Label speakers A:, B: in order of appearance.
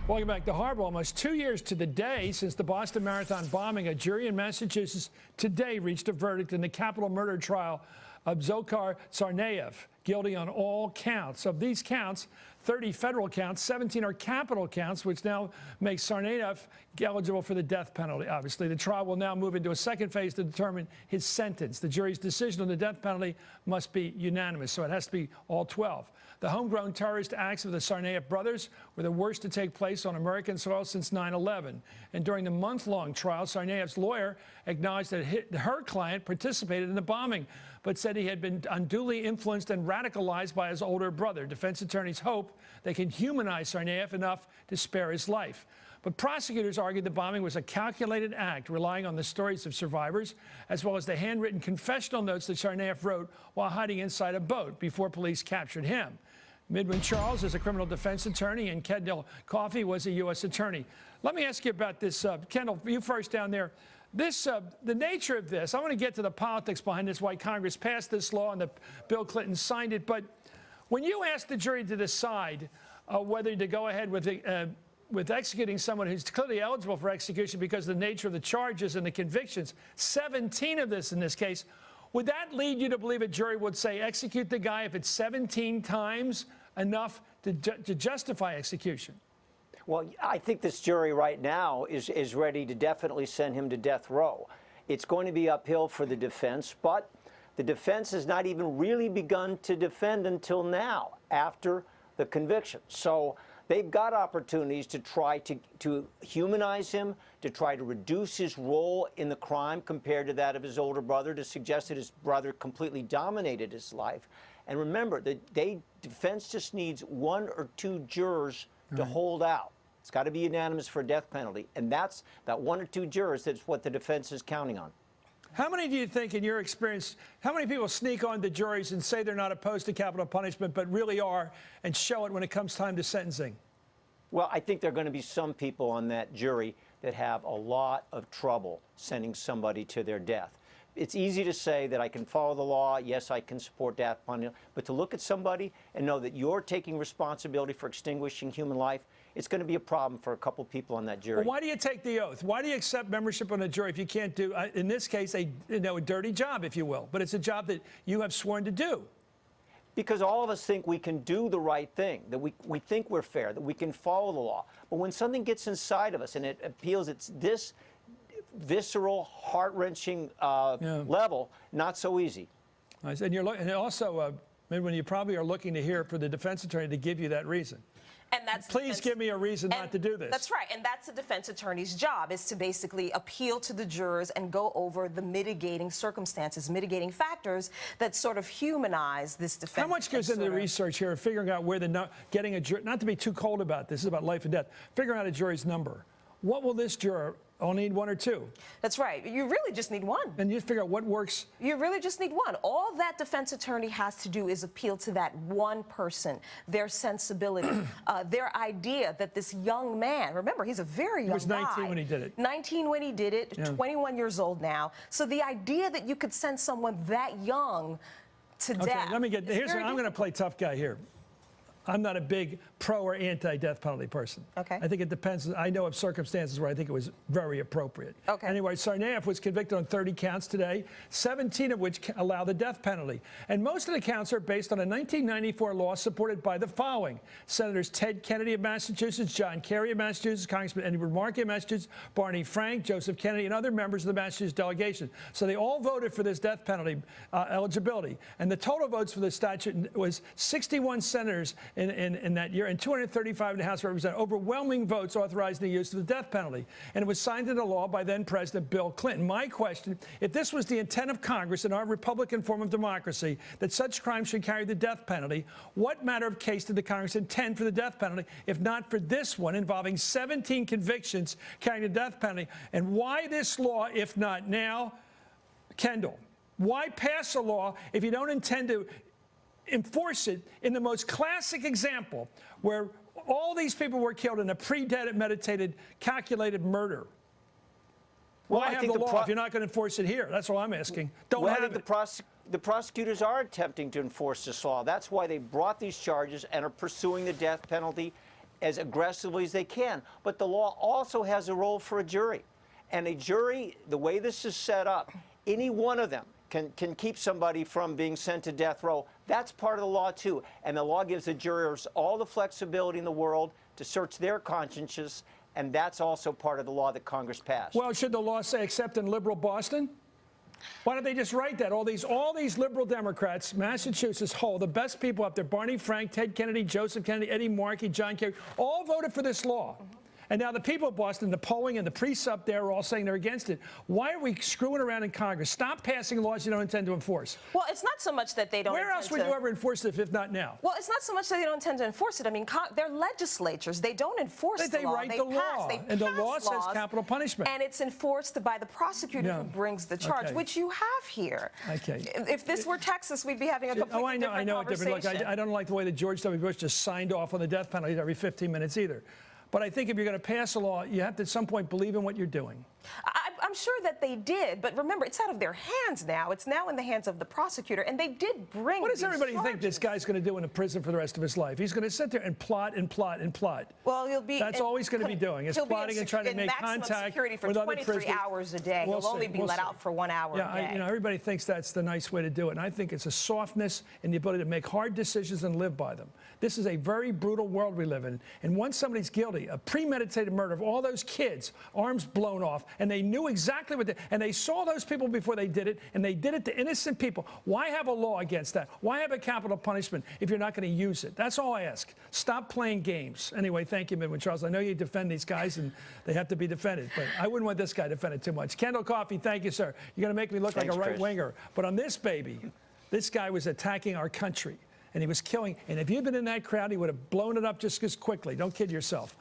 A: Welcome back to Hardball. Almost 2 years to the day since the Boston Marathon bombing, a jury in Massachusetts today reached a verdict in the capital murder trial of Dzhokhar Tsarnaev, guilty on all counts. Of these counts, 30 federal counts, 17 are capital counts, which now makes Tsarnaev eligible for the death penalty. Obviously, the trial will now move into a second phase to determine his sentence. The jury's decision on the death penalty must be unanimous, so it has to be all 12. The homegrown terrorist acts of the Tsarnaev brothers were the worst to take place on American soil since 9/11. And during the month-long trial, Tsarnaev's lawyer acknowledged that her client participated in the bombing, but said he had been unduly influenced and radicalized by his older brother. Defense attorneys hope they can humanize Tsarnaev enough to spare his life. But prosecutors argued the bombing was a calculated act, relying on the stories of survivors, as well as the handwritten confessional notes that Tsarnaev wrote while hiding inside a boat before police captured him. Midwin Charles is a criminal defense attorney, and Kendall Coffey was a U.S. attorney. Let me ask you about this. Kendall, you first down there. The nature of this, I want to get to the politics behind this, why Congress passed this law and Bill Clinton signed it. But when you ask the jury to decide whether to go ahead with executing someone who's clearly eligible for execution because of the nature of the charges and the convictions, 17 of this in this case, would that lead you to believe a jury would say execute the guy if it's 17 times enough to justify execution?
B: Well, I think this jury right now is ready to definitely send him to death row. It's going to be uphill for the defense, but the defense has not even really begun to defend until now, after the conviction. So they've got opportunities to try to humanize him, to try to reduce his role in the crime compared to that of his older brother, to suggest that his brother completely dominated his life. And remember, the defense just needs 1 or 2 jurors to hold out. It's got to be unanimous for a death penalty. And that's that 1 or 2 jurors, that's what the defense is counting on.
A: How many do you think, in your experience, how many people sneak on to juries and say they're not opposed to capital punishment, but really are, and show it when it comes time to sentencing?
B: Well, I think there are going to be some people on that jury that have a lot of trouble sending somebody to their death. It's easy to say that I can follow the law, yes, I can support death punishment, but to look at somebody and know that you're taking responsibility for extinguishing human life, it's going to be a problem for a couple people on that jury.
A: Well, why do you take the oath? Why do you accept membership on a jury if you can't do, in this case, a dirty job, if you will, but it's a job that you have sworn to do?
B: Because all of us think we can do the right thing, that we think we're fair, that we can follow the law. But when something gets inside of us and it appeals, it's this visceral, heart-wrenching level, not so easy.
A: And and also, when you probably are looking to hear for the defense attorney to give you that reason.
C: And that's
A: Please give me a reason not to do this.
C: That's right. And that's the defense attorney's job, is to basically appeal to the jurors and go over the mitigating circumstances, mitigating factors that sort of humanize this defense.
A: How much goes into the research here of figuring out where getting a jury, not to be too cold about this is about life and death, figuring out a jury's number. What will this juror only need, 1 or 2?
C: That's right. You really just need 1.
A: And you figure out what works.
C: You really just need 1. All that defense attorney has to do is appeal to that one person, their sensibility, their idea that this young man, remember, he's a very young guy.
A: He was 19 when he did it.
C: 19 when he did it, 21 years old now. So the idea that you could send someone that young to death.
A: Let me get, I'm going to play tough guy here. I'm not a big pro or anti-death penalty person.
C: Okay.
A: I think it depends. I know of circumstances where I think it was very appropriate.
C: Okay.
A: Anyway, Tsarnaev was convicted on 30 counts today, 17 of which allow the death penalty. And most of the counts are based on a 1994 law supported by the following: Senators Ted Kennedy of Massachusetts, John Kerry of Massachusetts, Congressman Edward Markey of Massachusetts, Barney Frank, Joseph Kennedy, and other members of the Massachusetts delegation. So they all voted for this death penalty eligibility. And the total votes for the statute was 61 senators in that year, and 235 in the House of Representatives. Overwhelming votes authorizing the use of the death penalty. And it was signed into law by then President Bill Clinton. My question, if this was the intent of Congress in our Republican form of democracy, that such crimes should carry the death penalty, what matter of case did the Congress intend for the death penalty, if not for this one involving 17 convictions carrying the death penalty? And why this law, if not now? Kendall, why pass a law if you don't intend to enforce it in the most classic example where all these people were killed in a premeditated, calculated murder?
B: Well,
A: Why have the law if you're not going to enforce it here? That's all I'm asking. Don't have it.
B: The prosecutors are attempting to enforce this law. That's why they brought these charges and are pursuing the death penalty as aggressively as they can. But the law also has a role for a jury. And a jury, the way this is set up, any one of them can keep somebody from being sent to death row. That's part of the law, too. And the law gives the jurors all the flexibility in the world to search their consciences, and that's also part of the law that Congress passed.
A: Well, should the law say except in liberal Boston? Why don't they just write that? All these liberal Democrats, Massachusetts whole, the best people up there, Barney Frank, Ted Kennedy, Joseph Kennedy, Eddie Markey, John Kerry, all voted for this law. And now the people of Boston, the polling and the priests up there are all saying they're against it. Why are we screwing around in Congress? Stop passing laws you don't intend to enforce.
C: Well, it's not so much that they don't
A: Where else would you ever enforce it if not now?
C: Well, it's not so much that they don't intend to enforce it. I mean, they're legislatures. They don't enforce the law.
A: They write the law, and the law says capital punishment.
C: And it's enforced by the prosecutor who brings the charge, which you have here.
A: Okay.
C: If this were Texas, we'd be having a completely different conversation.
A: Look, I don't like the way that George W. Bush just signed off on the death penalty every 15 minutes either. But I think if you're going to pass a law, you have to at some point believe in what you're doing.
C: I'm sure that they did, but remember, it's out of their hands now. It's now in the hands of the prosecutor, and they did bring
A: What does everybody
C: charges.
A: think this guy's going to do in a prison for the rest of his life? He's going to sit there and plot and plot and plot.
C: Well, he'll be.
A: That's all he's going to be doing is plotting and trying to make contact
C: security for
A: with other
C: 23
A: prisoners.
C: hours a day. He'll only be let out for 1 hour a day.
A: Yeah, everybody thinks that's the nice way to do it, and I think it's a softness in the ability to make hard decisions and live by them. This is a very brutal world we live in, and once somebody's guilty, a premeditated murder of all those kids, arms blown off, and they knew exactly what and they saw those people before they did it, and they did it to innocent people. Why have a law against that? Why have a capital punishment if you're not going to use it? That's all I ask. Stop playing games. Anyway, thank you, Midwin Charles. I know you defend these guys, and they have to be defended, but I wouldn't want this guy defended too much. Kendall Coffey, thank you, sir. You're going to make me look like a right-winger. But on this baby, this guy was attacking our country, and he was killing. And if you'd been in that crowd, he would have blown it up just as quickly. Don't kid yourself.